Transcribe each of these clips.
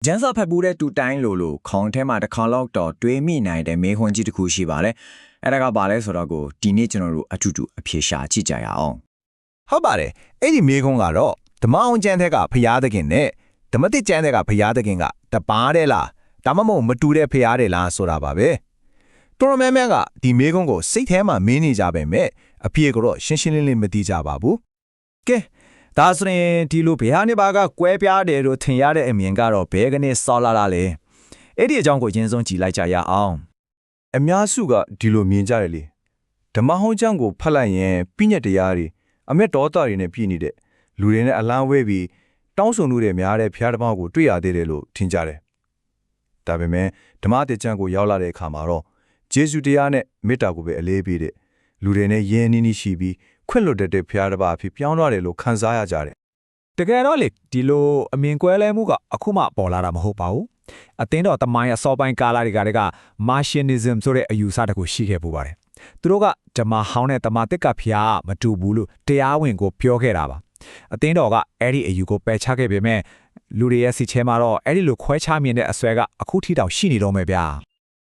ကျန်းစာဖတ်ဘူးတဲ့တူတိုင်းလိုခေါင်းထဲမှာတစ်ခါလောက်တော့တွေးမိနိုင်တဲ့မေးခွန်းကြီးတစ်ခုရှိပါတယ်အဲ့ဒါကဘာလဲဆိုတော့ကိုဒီနေ့ကျွန်တော်တို့အထူးတူအဖြေရှာကြည့်ကြရအောင်ဟုတ်ပါတယ်အဲ့ဒီမေးခွန်းကတော့ဓမ္မအောင်ကျမ်းထက်ကဖျားသခင်နဲ့ဓမ္မတိကျမ်းထက်ကဖျားသခင်ကတပါးတယ်လားဒါမှမဟုတ်မတူတဲ့ဖျားတယ်လားဆိုတာပါပဲတော်တော်များများကဒီမေးခွန်းကိုစိတ်ထဲမှာမင်းနေကြပေမဲ့အဖြေကတော့ရှင်းရှင်းလင်းလင်းမသိကြပါဘူးကဲဒါဆိုရင်ဒီလိုဘယ်ဟာနေပါကကွဲပြားတယ်လို့ထင်ရတဲ့အမြင်ကတော့ဘယ်ကနေစောလာလာလဲအဲ့ဒီအကြောင်းကိုအရင်ဆုံးကြည့်လိုက်ကြရအောင်အများစုကဒီလိုမြင်ကြတယ်လေဓမ္မဟောင်းကျမ်းကိုဖတ်လိုက်ရင်ပြည့်ညက်တရားတွေအမျက်တော်တာတွေနဲ့ပြည့်နေတဲ့လူတွေနဲ့အလန်းဝဲပြီးတောင်းဆိုမှုတွေများတဲ့ဖျားတစ်ပေါက်ကိုတွေ့ရသေးတယ်လို့ထင်ကြတယ်ဒါပေမဲ့ဓမ္မတေကျမ်းကိုရောက်လာတဲ့အခါမှာတော့ဂျေဇုတရားနဲ့မေတ္တာကိုပဲအလေးပေးတဲ့လူတွေနဲ့ယဉ်နီးနီးရှိပြီးခွင့်လွတ်တဲ့ဖျားတစ်ပါးအဖြစ်ပြောင်းသွားတယ်လို့ခံစားရကြတယ်တကယ်တော့လေဒီလိုအမြင်ကွဲလဲမှုကအခုမှပေါ်လာတာမဟုတ်ပါဘူးအသင်းတော်တမိုင်းအစောပိုင်းကာလတွေကမာရှင်နီဇမ်ဆိုတဲ့အယူဆတစ်ခုရှိခဲ့ပူပါတယ်သူတို့ကဓမ္မဟောင်းနဲ့တမန်တစ်ကဖျားမတူဘူးလို့တရားဝင်ကိုပြောခဲ့တာပါအသင်းတော်ကအဲ့ဒီအယူကိုပယ်ချခဲ့ပေမဲ့လူတွေရဲ့စီချဲမှာတော့အဲ့ဒီလိုခွဲခြားမြင်တဲ့အစွဲကအခုထိတောင်ရှိနေတော့မယ်ဗျာ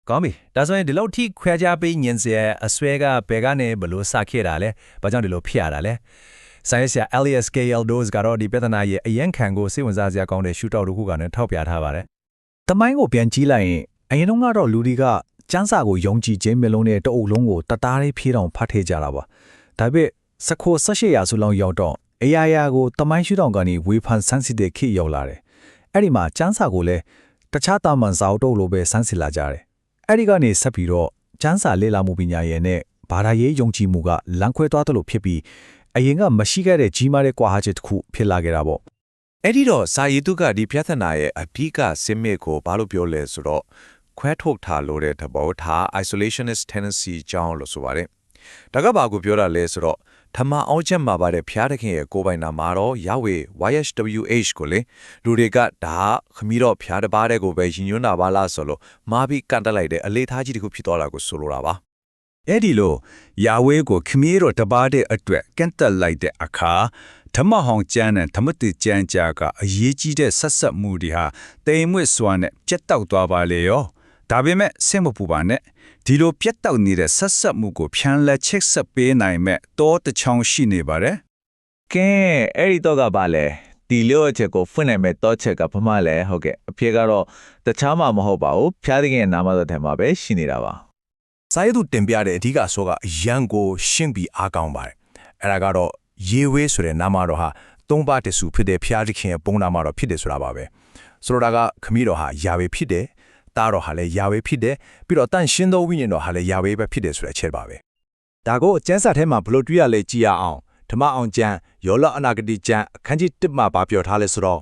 ကောင်းပြီဒါဆိုရင်ဒီလောက်ထိခွဲခြားပေးညင်စရာအစွဲကဘယ်ကနေဘလို့စခဲ့တာလဲဘာကြောင့်ဒီလိုဖြစ်ရတာလဲဆိုင်ရာ Elias K.L. Dose ကတော့ဒီပြဿနာရဲ့အရင်ခံကိုစိတ်ဝင်စားစရာကောင်းတဲ့ရှုထောင့်တစ်ခုကလည်းထောက်ပြထားပါတယ်တမိုင်းကိုပြန်ကြည့်လိုက်ရင်အရင်တုန်းကတော့လူတွေကကျမ်းစာကိုယုံကြည်ခြင်းမျိုးလုံးနဲ့တအုပ်လုံးကိုတသားလေးဖြေးတောင်ဖတ်ထည့်ကြတာပါဒါပေမဲ့18ရာစုလောက်ရောက်တော့အရာရာကိုတမိုင်းရှုထောင့်ကနေဝေဖန်ဆန်းစစ်တဲ့ခေတ်ရောက်လာတယ်အဲ့ဒီမှာကျမ်းစာကိုလည်းတခြားတာမန်စာအုပ်တို့လိုပဲဆန်းစစ်လာကြတယ်အဲ့ဒီကနေဆက်ပြီးတော့ကျမ်းစာလေ့လာမှုပညာရဲ့နဲ့ဘာသာရေးယုံကြည်မှုကလမ်းခွဲသွားသလိုဖြစ်ပြီးအရင်ကမရှိခဲ့တဲ့ကြီးမားတဲ့ကွာဟချက်တစ်ခုဖြစ်လာခဲ့တာပေါ့အဲ့ဒီတော့စာရေးသူကဒီပြဿနာရဲ့အဓိကစင်မြစ်ကိုဘာလို့ပြောလဲဆိုတော့ခွဲထုတ်ထားလို့တဲ့သဘောထား isolationist tendency ကြောင်းလို့ဆိုပါတယ်ဒါကဘာကိုပြောတာလဲဆိုတော့ဓမ္မအောင်ချက်မှာပါတဲ့ဖျားသခင်ရဲ့ကိုယ်ပိုင်နာမှာတော့ Yahweh YHWH ကိုလေလူတွေကဒါခမီးတော့ဖျားတစ်ပါးတဲ့ကိုပဲရင်ညွှန်းတာပါလားဆိုလို့မာပြီးကန်တက်လိုက်တဲ့အလေးထားကြီးတစ်ခုဖြစ်သွားတာကိုဆိုလိုတာပါအဲ့ဒီလိုယာဝဲကိုခမည်းတော်တပါးတဲ့အတွက်ကန့်တက်လိုက်တဲ့အခါဓမ္မဟောင်းကျမ်းနဲ့ဓမ္မတိကျမ်းကြားကအရေးကြီးတဲ့ဆက်ဆက်မှုတွေဟာတိမ်မွေ့စွာနဲ့ပြတ်တောက်သွားပါလေရောဒါပေမဲ့ဆင်မပူပါနဲ့ဒီလိုပြတ်တောက်နေတဲ့ဆက်ဆက်မှုကိုဖြန်းလက်ချိတ်ဆက်ပေးနိုင်မဲ့တောတစ်ချောင်းရှိနေပါတယ်ကဲအဲ့ဒီတော့ကဘာလဲဒီလိုအချက်ကိုဖွင့်နိုင်မဲ့တော့ချက်ကဘာမှလဲဟုတ်ကဲ့အဖြေကတော့တခြားမှမဟုတ်ပါဘူးဖျားသခင်ရဲ့နာမတော်ထဲမှာပဲရှိနေတာပါစာရေးသူတင်ပြတဲ့အဓိကအစောကအရန်ကိုရှင်းပြီးအားကောင်းပါတယ်အဲ့ဒါကတော့ယေဝဲဆိုတဲ့နာမတော်ဟာသုံးပါးတစုဖြစ်တဲ့ဖျားသခင်ရဲ့ပုံနာမတော်ဖြစ်တယ်ဆိုတာပါပဲဆိုတော့ဒါကခမည်းတော်ဟာယာဝေဖြစ်တယ်တားတော်ဟာလည်းယာဝေဖြစ်တယ်ပြီးတော့တန်ရှင်းသောဝိညာဉ်တော်ဟာလည်းယာဝေပဲဖြစ်တယ်ဆိုတဲ့အချက်ပါပဲဒါကိုကျမ်းစာထဲမှာဘလို့တွေ့ရလဲကြည်ရအောင်ဓမ္မအောင်ကျမ်းယောလအနာဂတိကျမ်းအခန်းကြီး1မှာပြောထားလဲဆိုတော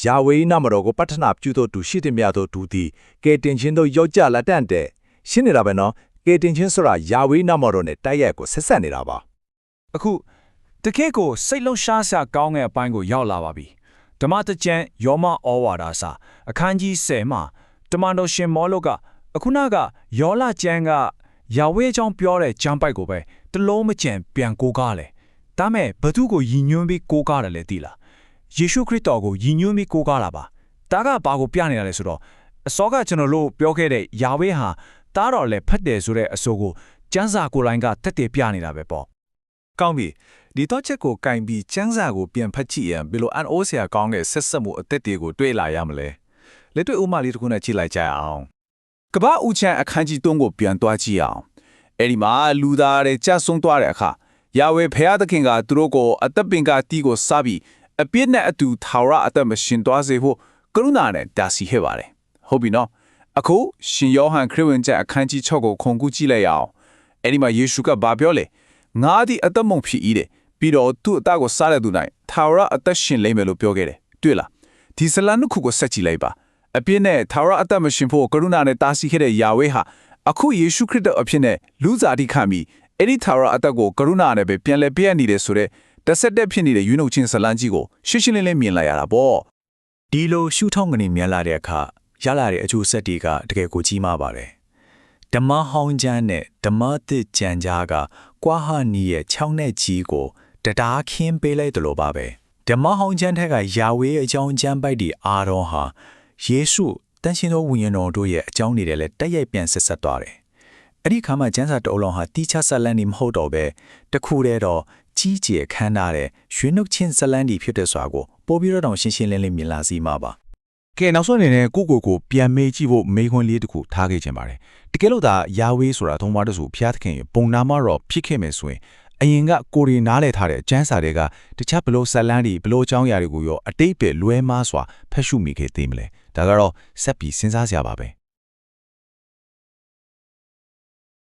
့ယာဝေနာမတော်ကိုပတ္ထနာပြုသောသူရှိသည်များသောသူသည်ကဲတင်ခြင်းတို့ယောက်ျားလက်တန့်တဲ့ရှင်းနေတာပဲနော်ကဲတင်ခြင်းဆိုတာယာဝေနာမတော်နဲ့တိုက်ရိုက်ကိုဆက်ဆက်နေတာပါအခုတကယ့်ကိုစိတ်လုံးရှားစရာကောင်းတဲ့အပိုင်းကိုရောက်လာပါပြီဓမ္မတကျမ်းယောမဩဝါဒစာအခန်းကြီး10မှာတမန်တော်ရှင်မောလုကအခုနကယောလကျမ်းကယာဝေအကြောင်းပြောတဲ့ကျမ်းပိုက်ကိုပဲတလုံးမကျန်ပြန်ကိုးကားတယ်ဒါမဲ့ဘသူကိုယဉ်ညွှန်းပြီးကိုးကားတယ်လဲသိလားယေရှုခရစ်တော်ကိုယဉ်ညွှန်းပြီးကိုးကားတာပါဒါကဘာကိုပြနေတာလဲဆိုတော့အစောကကျွန်တော်တို့ပြောခဲ့တဲ့ယာဝေဟာတားတော်လည်းဖတ်တယ်ဆိုတဲ့အဆိုကိုကျမ်းစာကိုယ်တိုင်ကတက်တယ်ပြနေတာပဲပေါ့ကောင်းပြီဒီတော့ချက်ကိုကင်ပြီးကျမ်းစာကိုပြန်ဖတ်ကြည့်ရင်ဘယ်လိုအန်အိုးဆရာကောင်းတဲ့ဆက်ဆက်မှုအသက်တွေကိုတွေ့လာရမလဲလက်တွေ့ဥမာလေးတစ်ခုနဲ့ကြည့်လိုက်ကြအောင်ကမ္ဘာဦးချမ်းအခန်းကြီး3ကိုပြန်သွားကြည့်အောင်အဲ့ဒီမှာလူသားတွေကြဆုံသွားတဲ့အခါယာဝေဖျားသခင်ကသူတို့ကိုအသက်ပင်ကတီးကိုစားပြီးအပြစ်နဲ့အတူထာဝရအသက်မရှင်သွားစေဖို့ကရုဏာနဲ့တာစီခဲ့ပါတယ်ဟုတ်ပြီနော်အခုရှင်ယောဟန်ခရစ်ဝင်ကျမ်းအခန်းကြီး6ကိုခုန်ကူးကြည့်လိုက်အောင်အဲ့ဒီမှာယေရှုကဘာပြောလဲငါသည်အသက်မုံဖြစ်၏တဲ့ပြီးတော့သူ့အသားကိုစားတဲ့သူ၌ထာဝရအသက်ရှင်လိမ့်မယ်လို့ပြောခဲ့တယ်တွေ့လားဒီဇလန်ခုကိုဆက်ကြည့်လိုက်ပါအပြစ်နဲ့ထာဝရအသက်မရှင်ဖို့ကရုဏာနဲ့တာစီခဲ့တဲ့ယာဝေဟာအခုယေရှုခရစ်တော်အဖြစ်နဲ့လူစားတိခံပြီးအဲ့ဒီထာဝရအသက်ကိုကရုဏာနဲ့ပဲပြန်လဲပြည့်နေတယ်ဆိုတဲ့တစ်ဆက်တည်းဖြစ်နေတဲ့ယူနှုတ်ချင်းဇလန်ကြီးကိုရှင်းရှင်းလင်းလင်းမြင်လိုက်ရတာပေါ့ဒီလိုရှုထောင့်ကနေမြင်လာတဲ့အခါရလာတဲ့အကျိုးဆက်တွေကတကယ်ကိုကြီးမားပါတယ်ဓမ္မဟောင်းကျမ်းနဲ့ဓမ္မသစ်ကျမ်းကြားကကွာဟနီရဲ့6နဲ့ကြီးကိုတရားခင်းပေးလိုက်တယ်လို့ပါပဲဓမ္မဟောင်းကျမ်းထက်ကယာဝေအကြောင်းကျမ်းပိုက်ဒီအာရောဟာ ယေရှုတန်ရှင်သောဝိညာဉ်တော်တို့ရဲ့အကြောင်းတွေလည်းတက်ရိုက်ပြန်ဆက်ဆက်သွားတယ်။အဲ့ဒီခါမှာကျမ်းစာတအုပ်လုံးဟာတိကျဆက်လန်းနေမဟုတ်တော့ပဲတခုတည်းတော့ကြီးကျယ်ခမ်းနားတဲ့ရွှေနှုတ်ချင်းဇလန်းဒီဖြစ်တဲ့ဆိုတာကိုပို့ပြီးတော့ရှင်းရှင်းလင်းလင်းမြင်လာစီမှာပါ ကဲနောက်ဆုံးအနေနဲ့ကိုပြန်မေးကြည့်ဖို့မေးခွန်းလေးတစ်ခုထားခဲ့ခြင်းပါတယ်တကယ်လို့ဒါယာဝေးဆိုတာသုံးပါးတစုဖျားသခင်ပုံနာမတော့ဖြစ်ခဲ့မယ်ဆိုရင်အရင်ကကိုရီနားလဲထားတဲ့ကျမ်းစာတွေကတခြားဘလို့ဇလန်းဒီဘလို့အကြောင်းအရာတွေကိုရောအတိတ်ပဲလွဲမားစွာဖတ်ရှုမိခဲ့သေးမလဲဒါကတော့ဆက်ပြီးစဉ်းစားစရာပါပဲ